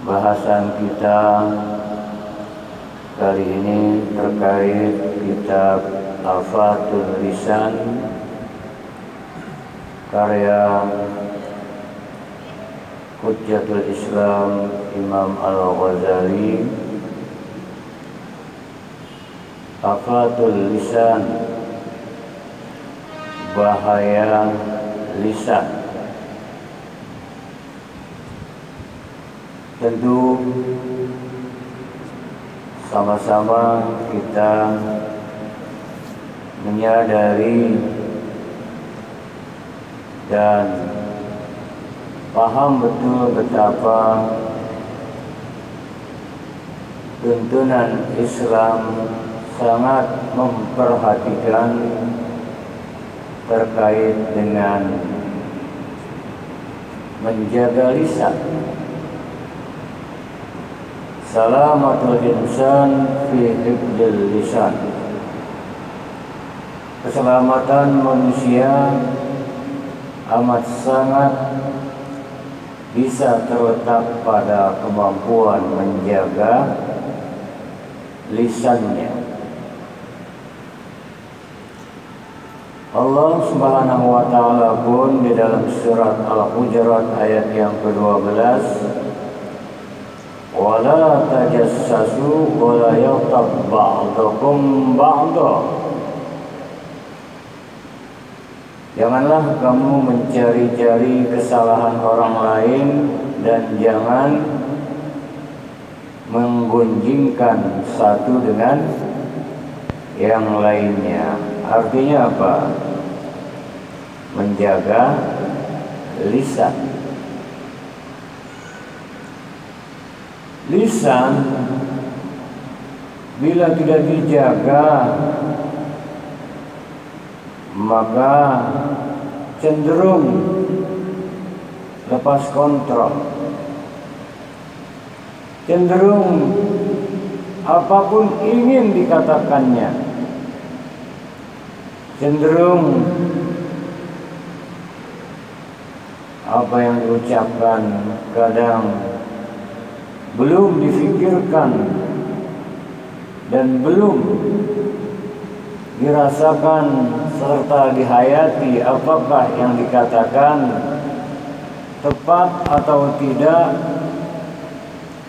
Bahasan kita kali ini terkait kitab Afatul Lisan karya Hujjatul Islam Imam Al-Ghazali. Afatul Lisan, bahaya lisan. Tentu sama-sama kita menyadari dan paham betul betapa tuntunan Islam sangat memperhatikan terkait dengan menjaga lisan. Salamatul insan fi hifdzil lisan. Keselamatan manusia amat sangat bisa terletak pada kemampuan menjaga lisannya. Allah Subhanahu wa Ta'ala pun di dalam surat Al-Hujurat ayat yang ke-12, wala tajassasu wala yaghtab ba'dukum ba'dha. Janganlah kamu mencari-cari kesalahan orang lain dan jangan menggunjingkan satu dengan yang lainnya. Artinya apa? Menjaga lisan. Lisan bila tidak dijaga maka cenderung lepas kontrol, cenderung apapun ingin dikatakannya, cenderung apa yang diucapkan kadang belum difikirkan dan belum dirasakan serta dihayati apakah yang dikatakan tepat atau tidak,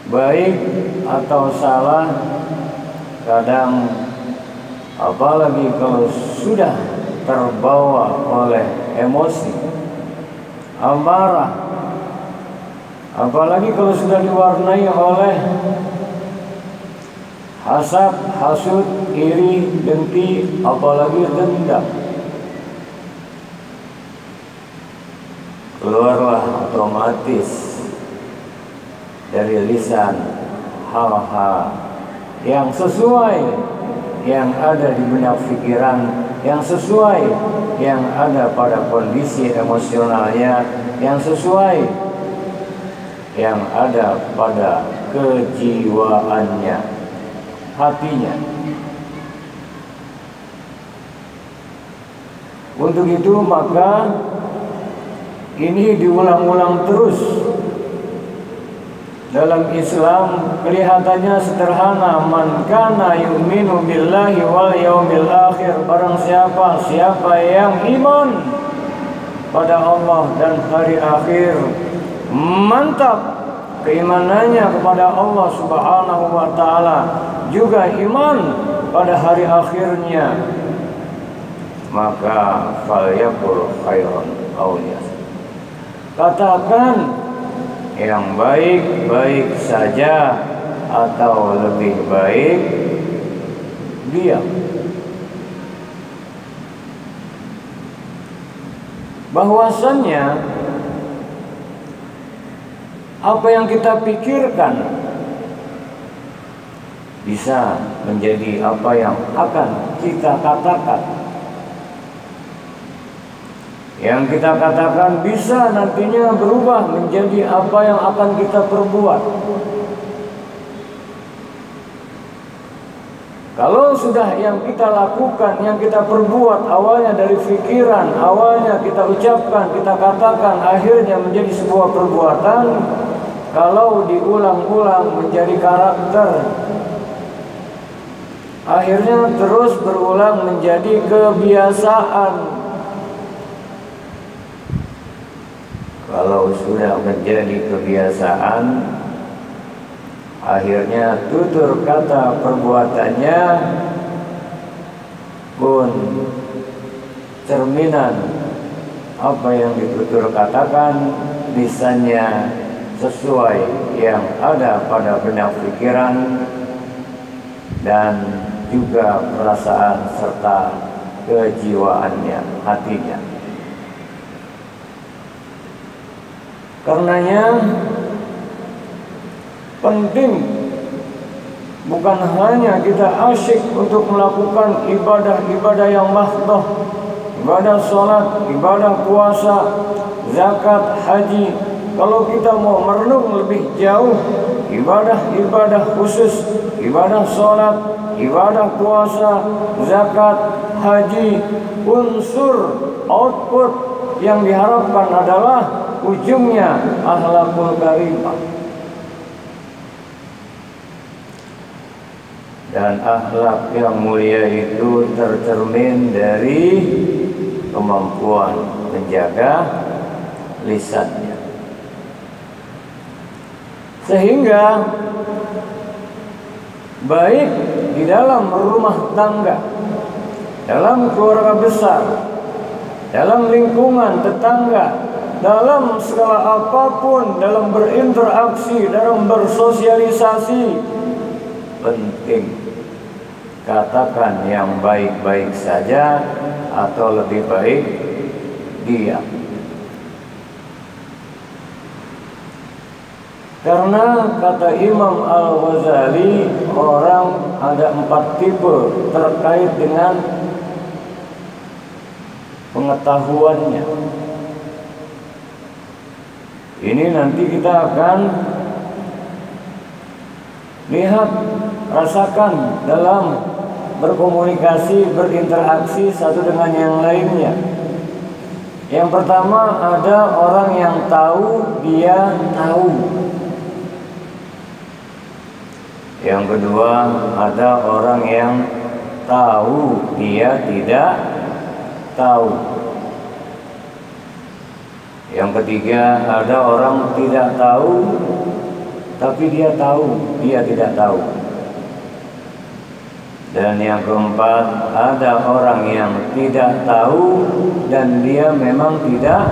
baik atau salah. Kadang apalagi kalau sudah terbawa oleh emosi, amarah, apalagi kalau sudah diwarnai oleh hasad, hasud, iri, dengki, apalagi dendam, keluarlah otomatis dari lisan hal-hal yang sesuai yang ada di benak pikiran, yang sesuai yang ada pada kondisi emosionalnya, yang sesuai yang ada pada kejiwaannya, hatinya. Untuk itu maka ini diulang-ulang terus. Dalam Islam kelihatannya sederhana, man kana yu'minu billahi wal yaumil akhir, barang siapa yang iman pada Allah dan hari akhir, mantap keimanannya kepada Allah Subhanahu wa Ta'ala, juga iman pada hari akhirnya, maka falyaqul khairan aw liyasmut. Katakan yang baik-baik saja atau lebih baik diam. Bahwasannya apa yang kita pikirkan bisa menjadi apa yang akan kita katakan. Yang kita katakan bisa nantinya berubah menjadi apa yang akan kita perbuat. Kalau sudah yang kita lakukan, yang kita perbuat awalnya dari pikiran, awalnya kita ucapkan, kita katakan, akhirnya menjadi sebuah perbuatan, kalau diulang-ulang menjadi karakter, akhirnya terus berulang menjadi kebiasaan. Kalau sudah menjadi kebiasaan, akhirnya tutur kata perbuatannya pun cerminan apa yang ditutur katakan, lisannya sesuai yang ada pada benak pikiran dan juga perasaan serta kejiwaannya, hatinya. Karenanya penting bukan hanya kita asyik untuk melakukan ibadah-ibadah yang mahdoh, ibadah sholat, ibadah puasa, zakat, haji. Kalau kita mau merenung lebih jauh, ibadah-ibadah khusus, ibadah sholat, ibadah puasa, zakat, haji, unsur output yang diharapkan adalah ujungnya akhlakul karimah. Dan akhlak yang mulia itu tercermin dari kemampuan menjaga lisannya. Sehingga baik di dalam rumah tangga, dalam keluarga besar, dalam lingkungan tetangga, dalam segala apapun, dalam berinteraksi, dalam bersosialisasi, penting katakan yang baik-baik saja atau lebih baik diam. Karena kata Imam Al-Ghazali, orang ada 4 tipe terkait dengan pengetahuannya. Ini nanti kita akan lihat, rasakan dalam berkomunikasi, berinteraksi satu dengan yang lainnya. Yang pertama, ada orang yang tahu dia tahu. Yang kedua, ada orang yang tahu dia tidak tahu. Yang ketiga, ada orang tidak tahu tapi dia tahu dia tidak tahu. Dan yang keempat, ada orang yang tidak tahu dan dia memang tidak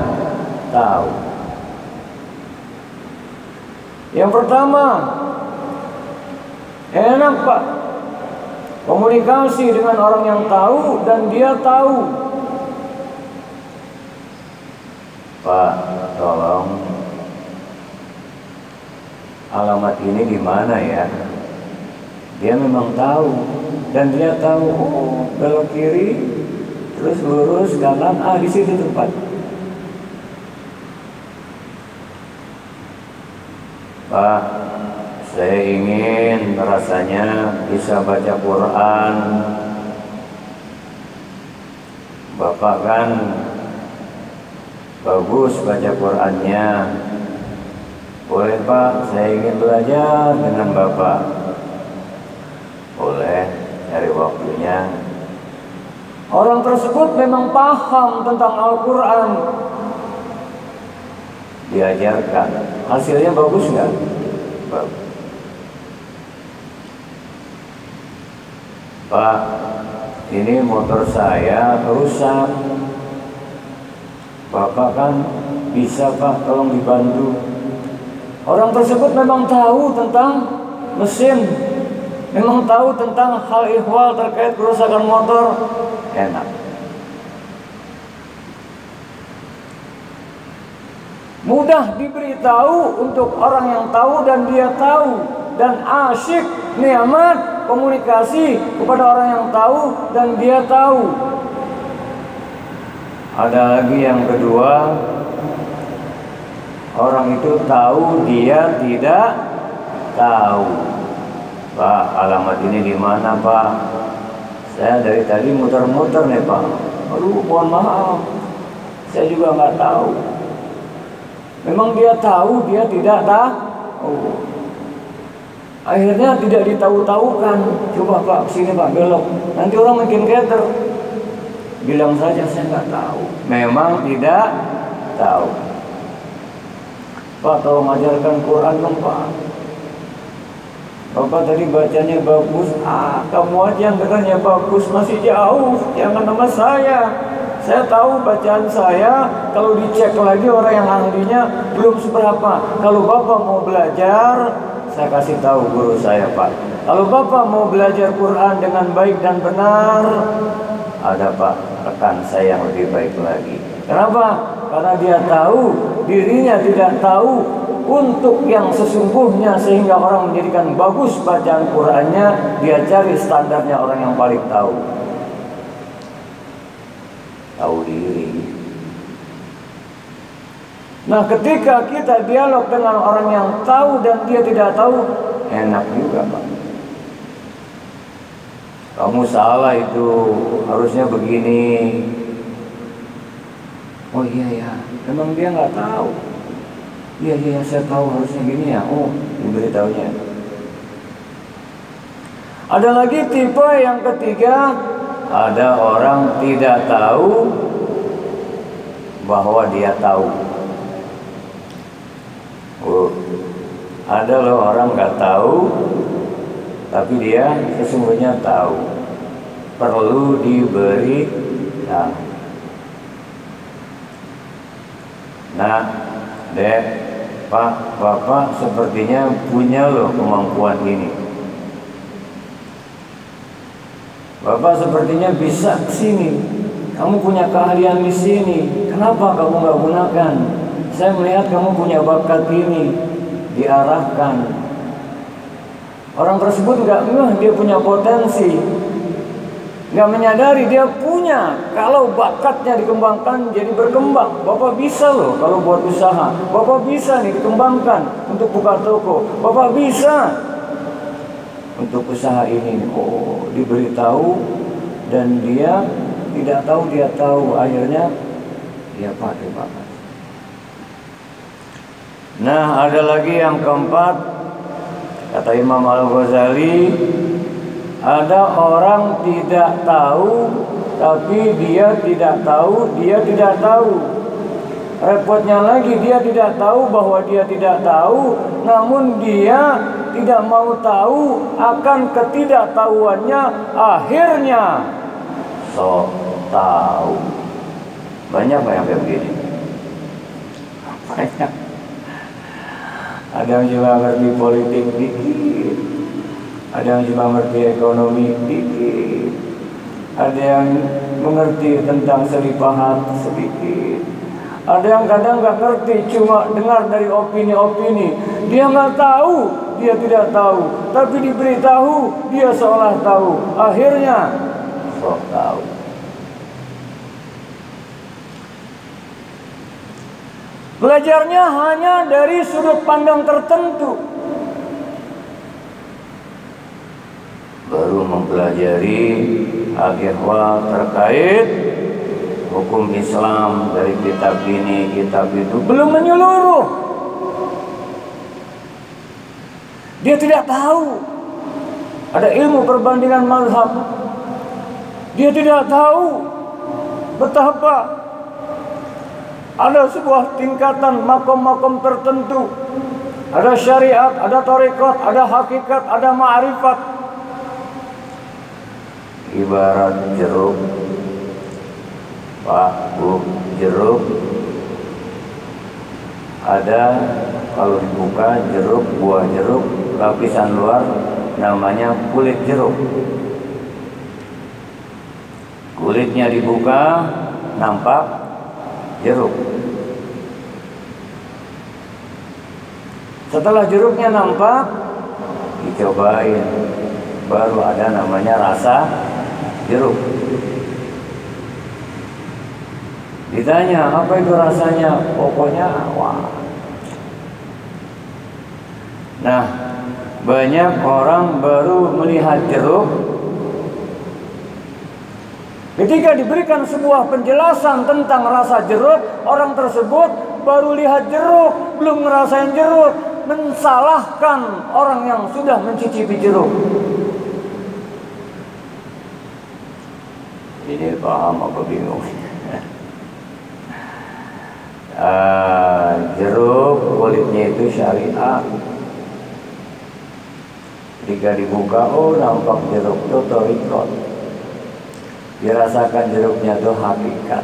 tahu. Yang pertama, enak Pak, komunikasi dengan orang yang tahu dan dia tahu. Pak, tolong alamat ini di mana ya? Dia memang tahu dan dia tahu, oh, belok kiri, terus lurus kanan, di situ tempat. Pak, saya ingin rasanya bisa baca Quran. Bapak kan bagus baca Qurannya. Boleh Pak, saya ingin belajar dengan Bapak. Boleh, cari waktunya. Orang tersebut memang paham tentang Al-Quran. Diajarkan. Hasilnya bagus nggak? Bagus. Pak, ini motor saya rusak. Bapak kan bisa Pak, tolong dibantu. Orang tersebut memang tahu tentang mesin, memang tahu tentang hal ihwal terkait kerusakan motor. Enak. Mudah diberitahu untuk orang yang tahu dan dia tahu, dan asyik nikmat komunikasi kepada orang yang tahu dan dia tahu. Ada lagi yang kedua, orang itu tahu dia tidak tahu. Pak, alamat ini di mana Pak? Saya dari tadi muter-muter nih Pak. Aduh, mohon maaf, saya juga nggak tahu. Memang dia tahu dia tidak Oh. Akhirnya tidak ditahu-tahukan. Coba Pak, sini Pak, belok. Nanti orang makin keter. Bilang saja saya nggak tahu. Memang tidak tahu. Pak, tolong ajarkan Quran dong Pak. Bapak tadi bacanya bagus. Kamu aja yang dengarnya bagus, masih jauh. Jangan sama saya. Saya tahu bacaan saya. Kalau dicek lagi orang yang ahlinya belum seberapa. Kalau Bapak mau belajar, saya kasih tahu guru saya Pak. Kalau Bapak mau belajar Quran dengan baik dan benar, ada Pak rekan saya yang lebih baik lagi. Kenapa? Karena dia tahu dirinya tidak tahu untuk yang sesungguhnya, sehingga orang menjadikan bagus bacaan Qurannya. Dia cari standarnya orang yang paling tahu. Tahu diri. Nah, ketika kita dialog dengan orang yang tahu dan dia tidak tahu, enak juga Pak. Kamu salah itu, harusnya begini. Oh iya ya, memang dia nggak tahu. Iya saya tahu harusnya gini ya. Oh, diberitahunya. Ada lagi tipe yang ketiga, ada orang tidak tahu bahwa dia tahu. Oh, ada loh orang nggak tahu, tapi dia sesungguhnya tahu. Perlu diberi tahu. Nah, Dek, Pak, Bapak sepertinya punya loh kemampuan ini. Bapak sepertinya bisa ke sini. Kamu punya keahlian di sini. Kenapa kamu nggak gunakan? Saya melihat kamu punya bakat ini. Diarahkan. Orang tersebut nggak ngeh dia punya potensi. Nggak menyadari dia punya. Kalau bakatnya dikembangkan jadi berkembang. Bapak bisa loh kalau buat usaha. Bapak bisa nih dikembangkan untuk buka toko. Bapak bisa untuk usaha ini. Oh, diberitahu dan dia tidak tahu dia tahu. Akhirnya dia pakai bakat. Nah, ada lagi yang keempat. Kata Imam Al-Ghazali, ada orang tidak tahu, tapi dia tidak tahu, dia tidak tahu. Repotnya lagi, dia tidak tahu bahwa dia tidak tahu, namun dia tidak mau tahu akan ketidaktahuannya. Akhirnya sok tahu. Banyak yang kayak begini. Banyak. Ada yang juga ngerti politik dikit. Ada yang cuma mengerti ekonomi sedikit. Ada yang mengerti tentang selipahan sedikit. Ada yang kadang nggak ngerti, cuma dengar dari opini-opini. Dia nggak tahu, dia tidak tahu. Tapi diberitahu, dia seolah tahu. Akhirnya, sok tahu. Belajarnya hanya dari sudut pandang tertentu. Baru mempelajari al-ihwal terkait hukum Islam dari kitab ini, kitab itu, belum menyeluruh. Dia tidak tahu ada ilmu perbandingan mazhab. Dia tidak tahu betapa ada sebuah tingkatan makom-makom tertentu. Ada syariat, ada tarekat, ada hakikat, ada ma'rifat. Ibarat jeruk, Pak, Bu, jeruk ada, kalau dibuka jeruk, buah jeruk, lapisan luar namanya kulit jeruk. Kulitnya dibuka, nampak jeruk. Setelah jeruknya nampak, dicobain, baru ada namanya rasa jeruk. Ditanya, apa itu rasanya? Pokoknya wah. Nah, banyak orang baru melihat jeruk. Ketika diberikan sebuah penjelasan tentang rasa jeruk, orang tersebut baru lihat jeruk, belum ngerasain jeruk. mensalahkan orang yang sudah mencicipi jeruk. Ini paham apa bingung? Jeruk kulitnya itu syariat. Ketika dibuka, oh nampak jeruk itu thariqat. Dirasakan jeruknya itu hakikat.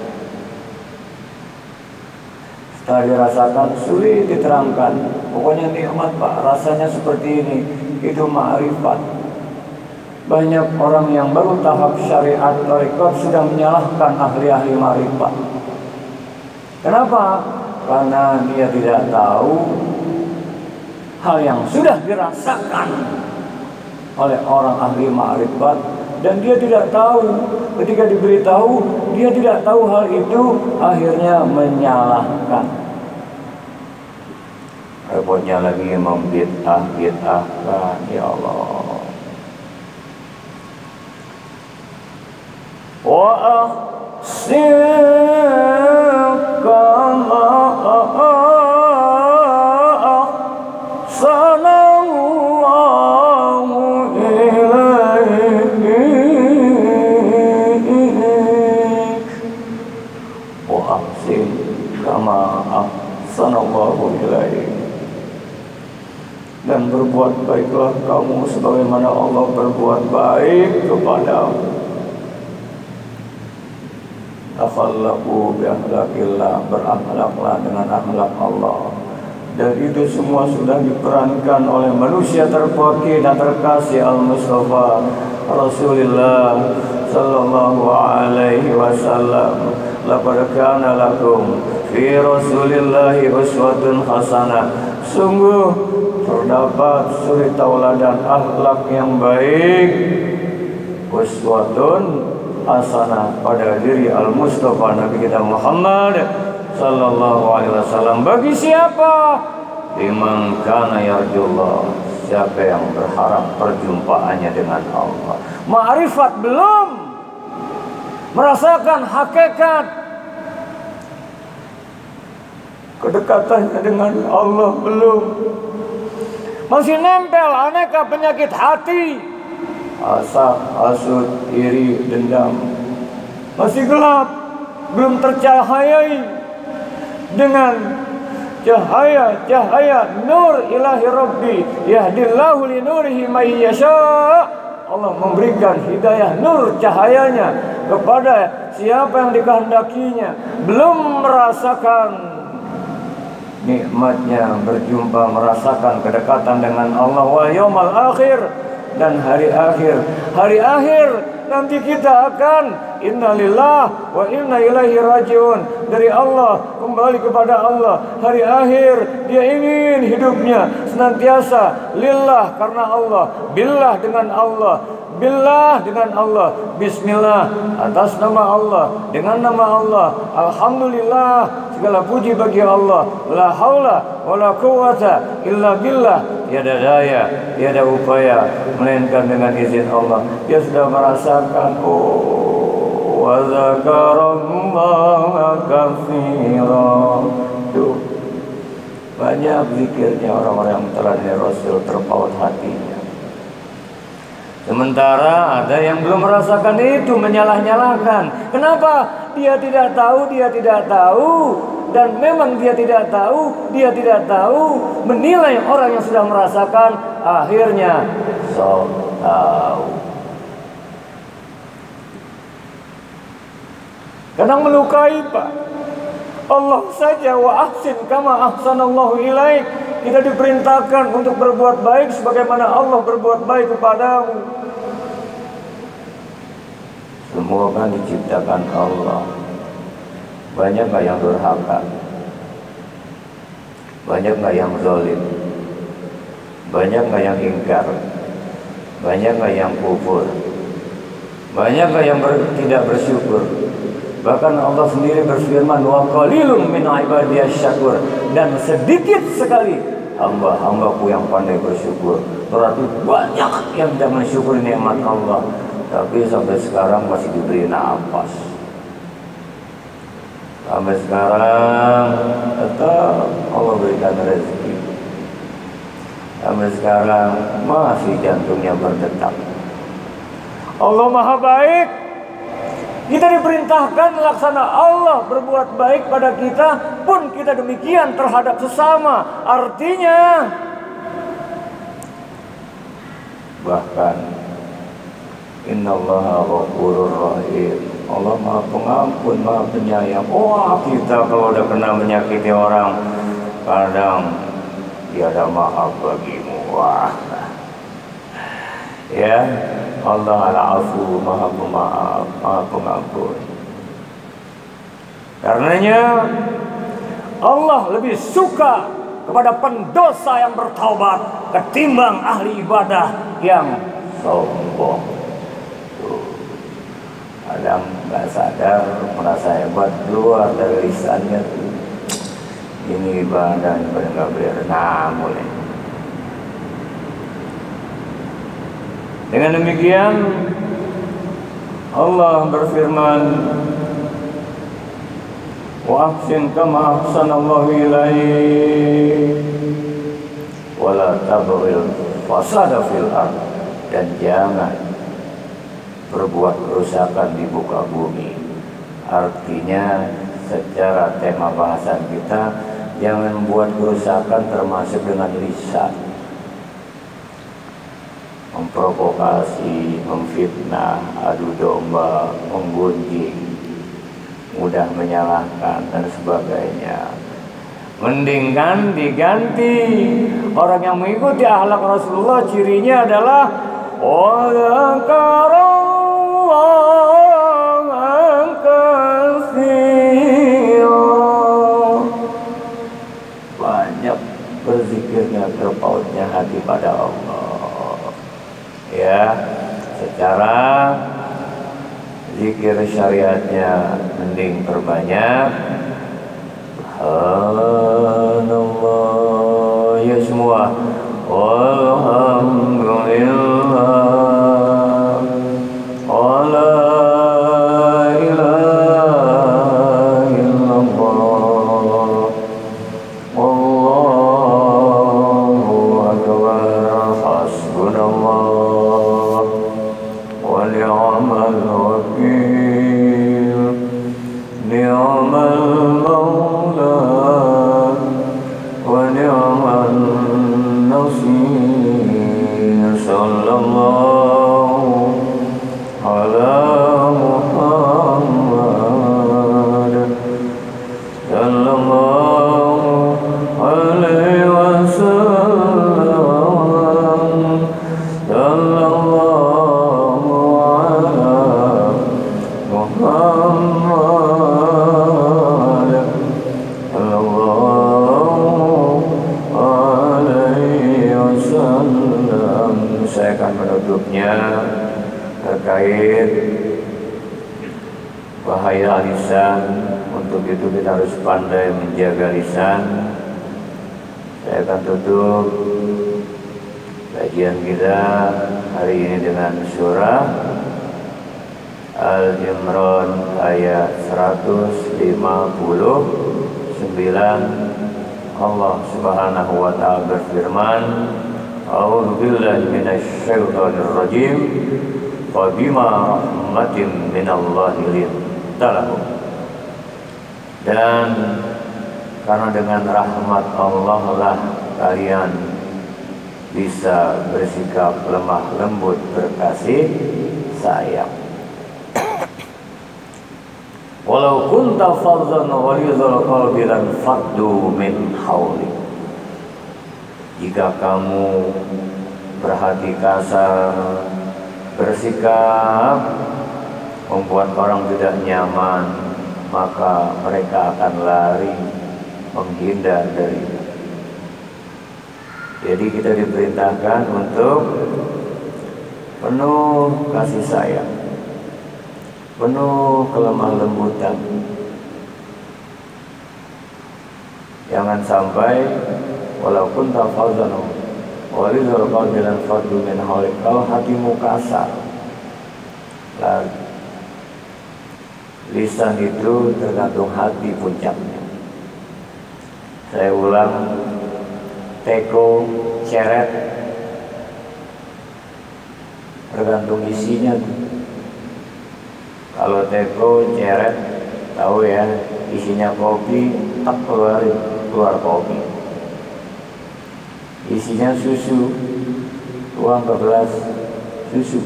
Setelah dirasakan sulit diterangkan. Pokoknya nikmat Pak, rasanya seperti ini. Itu ma'rifat. Banyak orang yang baru tahap syariat thariqat sudah menyalahkan ahli-ahli ma'rifat. Kenapa? Karena dia tidak tahu hal yang sudah dirasakan oleh orang ahli ma'rifat, dan dia tidak tahu. Ketika diberitahu, dia tidak tahu hal itu, akhirnya menyalahkan. Repotnya lagi membid'ah-bid'ahkan. Ya Allah. Wa kama ahsanallahu ilaik. Wa ahsin kama ahsanallahu ilaik. Dan berbuat baiklah kamu sebagaimana Allah berbuat baik kepadamu. Akhlaqu bi akhlaqillah, berakhlaklah dengan akhlak Allah. Dan itu semua sudah diperankan oleh manusia terpakir dan terkasih Al-Mustafa Rasulullah sallallahu alaihi wasallam. Laqad kana lakum fi Rasulillahi uswatun hasanah. Sungguh terdapat suri tauladan akhlak yang baik, uswatun hasanah pada diri Al-Mustafa Nabi kita Muhammad sallallahu alaihi wasallam. Bagi siapa? Liman kana yarjullah, siapa yang berharap perjumpaannya dengan Allah. Ma'rifat belum, merasakan hakikat kedekatannya dengan Allah belum, masih nempel aneka penyakit hati, hasad, hasud, iri, dendam, masih gelap, belum tercahayai dengan cahaya nur ilahi rabbi yahdillahu li nurihi may yasha. Allah memberikan hidayah nur cahayanya kepada siapa yang dikehendakinya. Belum merasakan nikmatnya berjumpa, merasakan kedekatan dengan Allah wal yaumal akhir, dan hari akhir. Hari akhir nanti kita akan innalillah wa inna ilaihi rajiun, dari Allah kembali kepada Allah. Hari akhir dia ingin hidupnya senantiasa lillah karena Allah, billah dengan Allah, billah dengan Allah, bismillah atas nama Allah, dengan nama Allah, alhamdulillah segala puji bagi Allah, la haula wala quwata illa billah, tiada daya, tiada upaya melainkan dengan izin Allah. Dia sudah merasakan, wa dzakarallaha katsiran. Tuh, banyak zikirnya orang-orang yang teladani Rasul, terpaut hatinya. Sementara ada yang belum merasakan itu, menyalah-nyalahkan. Kenapa? Dia tidak tahu, dia tidak tahu. Dan memang dia tidak tahu, dia tidak tahu. Menilai orang yang sudah merasakan, akhirnya so tahu. Kadang melukai Pak. Allah saja, wa ahsin kama ahsanallahu ilaik. Kita diperintahkan untuk berbuat baik sebagaimana Allah berbuat baik kepadamu. Semua kan diciptakan Allah. Banyak gak yang durhaka? Banyak gak yang zalim? Banyak gak yang ingkar? Banyak gak yang kufur? Banyak gak yang tidak bersyukur? Bahkan Allah sendiri berfirman, wa qalilun min ibadiyas syakur, dan sedikit sekali hamba-hambaku yang pandai bersyukur. Berarti banyak yang tidak mensyukuri nikmat Allah, tapi sampai sekarang masih diberi nafas. Sampai sekarang tetap Allah berikan rezeki. sampai sekarang masih jantungnya berdetak. Allah Maha Baik. Kita diperintahkan laksana Allah berbuat baik pada kita, pun kita demikian terhadap sesama. Artinya bahkan innallaha ghafurur rahim. Allah Maha Pengampun, Maha Penyayang. Wah, kita kalau udah kena menyakiti orang, kadang tiada maaf bagimu. Wah, ya, Allah al-afu, Maha Pemaaf, Maha Pengampun. Karenanya Allah lebih suka kepada pendosa yang bertaubat ketimbang ahli ibadah yang sombong. Kadang nggak sadar, merasa hebat, keluar dari lisannya tuh, ini ibadah nggak benar, mulai. Dengan demikian Allah berfirman, wa ahsin kama ahsanallahu ilaik wa la tabghil fasada fil ard, dan jangan berbuat kerusakan di muka bumi. Artinya secara tema bahasan kita, jangan membuat kerusakan termasuk dengan lisan, memprovokasi, memfitnah, adu domba, menggunjing, mudah menyalahkan dan sebagainya. Mending kan diganti. Orang yang mengikuti akhlak Rasulullah cirinya adalah banyak berzikirnya, terpautnya hati pada Allah. Ya, secara zikir syariatnya mending perbanyak. Subhanallah, ya semua. Walhamdulillah, wa la ilaha illallah, wallahu akbar, hasbunallah wa ni'mal wakil, ni'mal maula wa ni'mal nasir. Sallallahu ala Muhammad, sallallahu alaihi wasallam, sallallahu ala Muhammad, sallallahu alaihi wasallam. Saya akan menutupnya terkait bahaya lisan. Untuk itu kita harus pandai menjaga lisan. Saya akan tutup kajian kita hari ini dengan surah Al-Imran ayat 159. Allah Subhanahu wa ta'ala berfirman, a'udzu billahi minasy syaithanir rajim, fa bima rahmatin minallahi linta lahum. Dan karena dengan rahmat Allah lah kalian bisa bersikap lemah lembut, berkasih sayang. Walau kunta faddan ghalidhal qalbi lan faddu min hawlik. Jika kamu berhati kasar, bersikap membuat orang tidak nyaman, maka mereka akan lari menghindar darimu. Jadi kita diperintahkan untuk penuh kasih sayang, penuh kelemah lembutan. Jangan sampai walaupun tafadzanu walidul qalbi lan fadlu min hawlik. Kalau hatimu kasar, lalu lisan itu tergantung hati puncaknya. Saya ulang, teko ceret, tergantung isinya. Kalau teko ceret, tahu ya, isinya kopi, tak keluar kopi. Isinya susu, tuang ke gelas susu.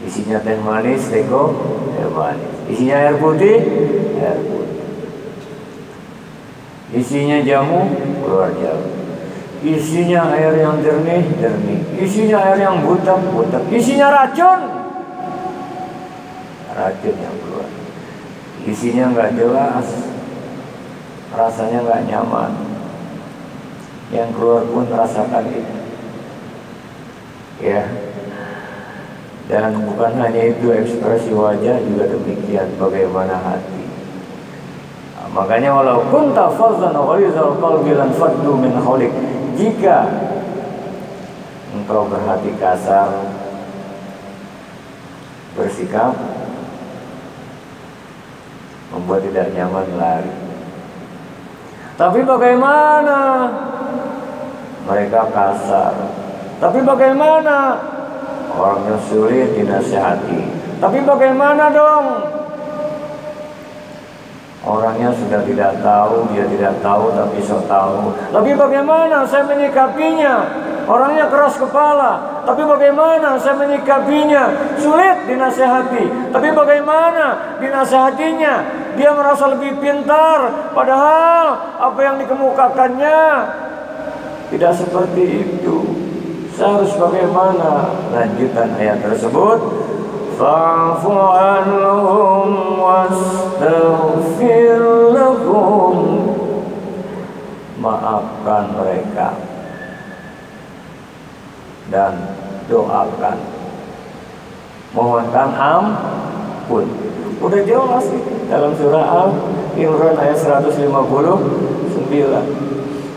Isinya teh manis, teko teh manis. Isinya air putih, air putih. Isinya jamu, keluar jamu. Isinya air yang jernih, jernih. Isinya air yang butek, butek. Isinya racun, racun yang keluar. Isinya nggak jelas, rasanya nggak nyaman. Yang keluar pun rasakan itu, ya. Dan bukan hanya itu, ekspresi wajah juga demikian, bagaimana hati. Nah, makanya walau kunta fazzan ghalizal qalbi lan faddu min hawlik, jika engkau berhati kasar, bersikap membuat tidak nyaman, lari. Tapi bagaimana? Mereka kasar. Tapi bagaimana? Orangnya sulit dinasihati. Tapi bagaimana dong? Orangnya sudah tidak tahu, dia tidak tahu tapi sok tahu. Tapi bagaimana saya menyikapinya? Orangnya keras kepala. Tapi bagaimana saya menyikapinya? Sulit dinasihati. Tapi bagaimana dinasihatinya? Dia merasa lebih pintar, padahal apa yang dikemukakannya tidak seperti itu. Saya harus bagaimana? Lanjutan ayat tersebut, fa'fu anhum wastaghfir lahum, maafkan mereka dan doakan, mohonkan ampun. Udah jelas dalam surah Al-Imran ayat 159.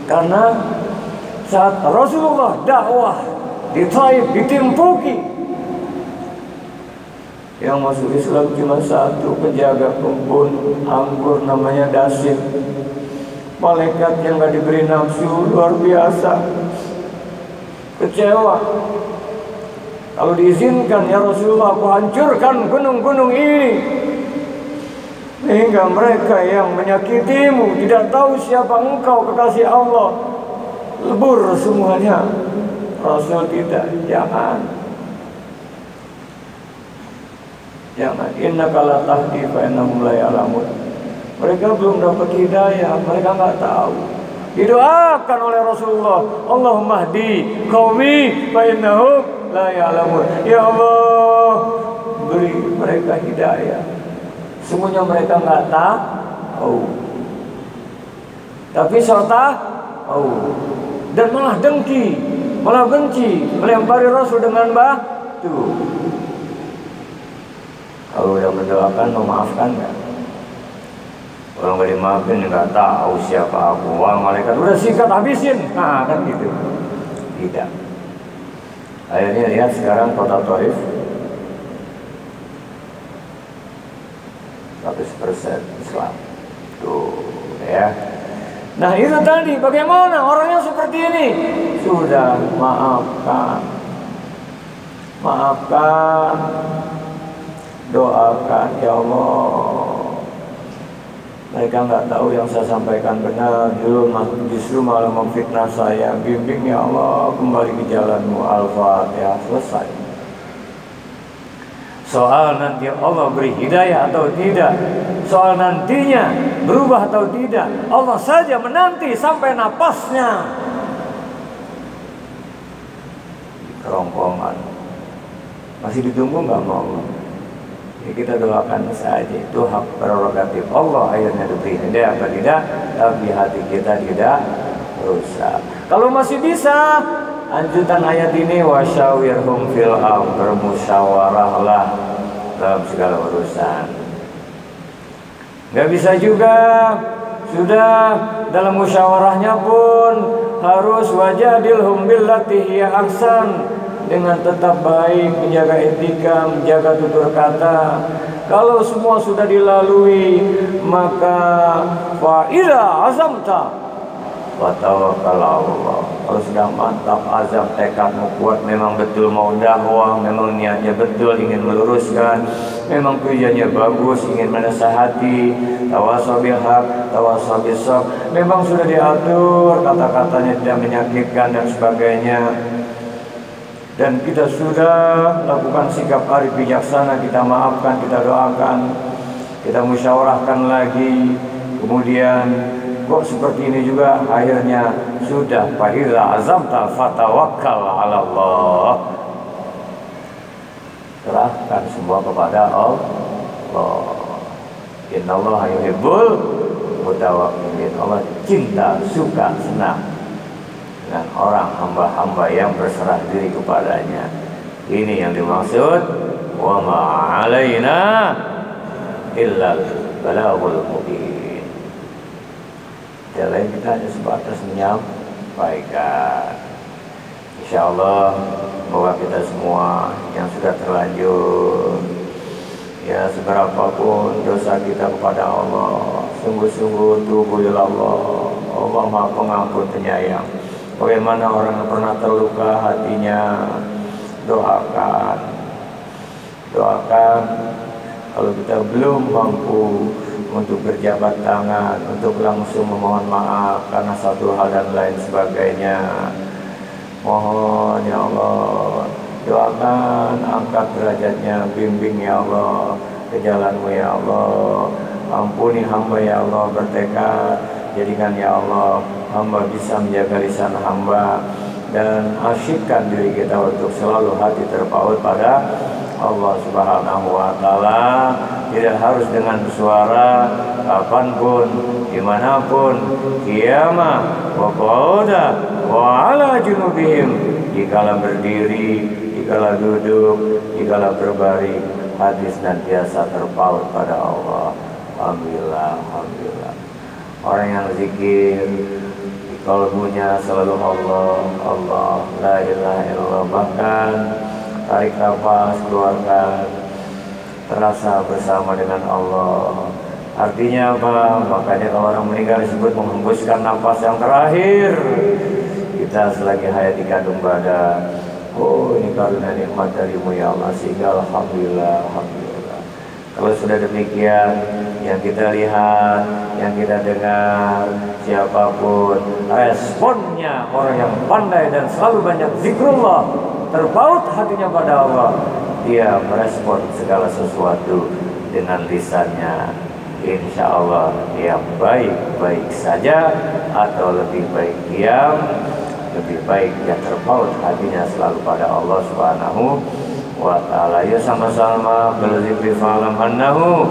Karena saat Rasulullah dakwah di Taif ditimpuki, yang masuk Islam cuma satu, penjaga kebun anggur namanya Dasim. Malaikat yang gak diberi nafsu, luar biasa, kecewa. Kalau diizinkan, ya Rasulullah, aku hancurkan gunung-gunung ini, sehingga mereka yang menyakitimu tidak tahu siapa engkau, kekasih Allah, lebur semuanya. Rasul tidak, jangan. Innaka la tahdi fa innahum la ya'lamun. Mereka belum dapat hidayah, mereka nggak tahu. Didoakan oleh Rasulullah, Allahumma hdi qaumi fa innahum la ya'lamun. Ya Allah, beri mereka hidayah. Semuanya mereka nggak tahu, tapi serta tahu. Dan malah dengki, malah benci, melempari Rasul dengan batu. Kalau udah mendoakan, memaafkan nggak? Kalau nggak dimaafin, nggak tahu siapa aku. Wah, malaikat udah sikat, habisin. Nah, kan gitu. Tidak. Akhirnya lihat sekarang kota Taif 100% Islam. Tuh, ya. Nah itu tadi, bagaimana orangnya seperti ini? Sudah, maafkan, doakan, ya Allah. Mereka nggak tahu yang saya sampaikan benar, justru malah memfitnah saya. Bimbing ya Allah, kembali ke jalanmu. Al-Fatihah, selesai. Soal nanti Allah beri hidayah atau tidak, soal nantinya berubah atau tidak, Allah saja menanti sampai napasnya. Kerongkongan masih ditunggu nggak mau? Ya kita doakan saja, itu hak prerogatif Allah. Akhirnya diberi hidayah atau tidak, tapi hati kita tidak rusak. Kalau masih bisa, lanjutan ayat ini, wasyawirhum fil amr, bermusyawarahlah dalam segala urusan. Gak bisa juga, sudah dalam musyawarahnya pun harus wajadilhum billati hiya ahsan, dengan tetap baik, menjaga etika, menjaga tutur kata. Kalau semua sudah dilalui, maka fa idza azamta, wa tawakkal 'ala Allah. Kalau sudah mantap azam tekadmu kuat, memang betul mau dakwah, memang niatnya betul ingin meluruskan, memang tujuannya bagus ingin menasihati, tawasau bil haq, tawasau bis sabr, memang sudah diatur kata-katanya tidak menyakitkan dan sebagainya, dan kita sudah lakukan sikap arif bijaksana, kita maafkan, kita doakan, kita musyawarahkan lagi, kemudian kok seperti ini juga, akhirnya sudah fa'idza azamta fatawakkal 'ala Allah. Serahkan semua kepada Allah. Innallaha yuhibbul mutawakkilin. Allah cinta, suka, senang dengan orang hamba-hamba yang berserah diri kepadanya. Ini yang dimaksud wa ma 'alaina illal balaghul mubin. Lain kita hanya sebatas menyampaikan. Insyaallah bahwa kita semua yang sudah terlanjur, ya seberapapun dosa kita kepada Allah, sungguh-sungguh tubu ila Allah. Allah Maha Pengampun Penyayang. Bagaimana orang yang pernah terluka hatinya, doakan. Kalau kita belum mampu untuk berjabat tangan, untuk langsung memohon maaf karena satu hal dan lain sebagainya, mohon ya Allah, doakan, angkat derajatnya, bimbing ya Allah ke jalan-Mu ya Allah, ampuni hamba ya Allah, bertekad, jadikan ya Allah hamba bisa menjaga lisan hamba, dan asyikkan diri kita untuk selalu hati terpaut pada Allah Subhanahu wa Ta'ala. Tidak harus dengan suara, kapanpun, dimanapun, qiyamah wa qu'uda wa ala junubihim, dikala berdiri, dikala duduk, dikala berbaring, hati senantiasa terpaut pada Allah. Alhamdulillah, alhamdulillah. Orang yang zikir di kalbunya selalu Allah, Allah, la ilaha illallah, bahkan tarik nafas, keluarkan, terasa bersama dengan Allah. Artinya apa? Makanya kalau orang meninggal disebut menghembuskan nafas yang terakhir. Kita selagi hayat dikandung badan. Oh, ini karunia nikmat dari-Mu ya Allah, sehingga alhamdulillah, alhamdulillah. Kalau sudah demikian, yang kita lihat, yang kita dengar, siapapun, responnya orang yang pandai dan selalu banyak zikrullah, terpaut hatinya pada Allah, dia merespon segala sesuatu dengan lisannya. Insya Allah dia baik-baik saja, atau lebih baik diam, lebih baik dia terpaut hatinya selalu pada Allah Subhanahu wa Ta'ala. Ya sama-sama berzikir fa'lam annahu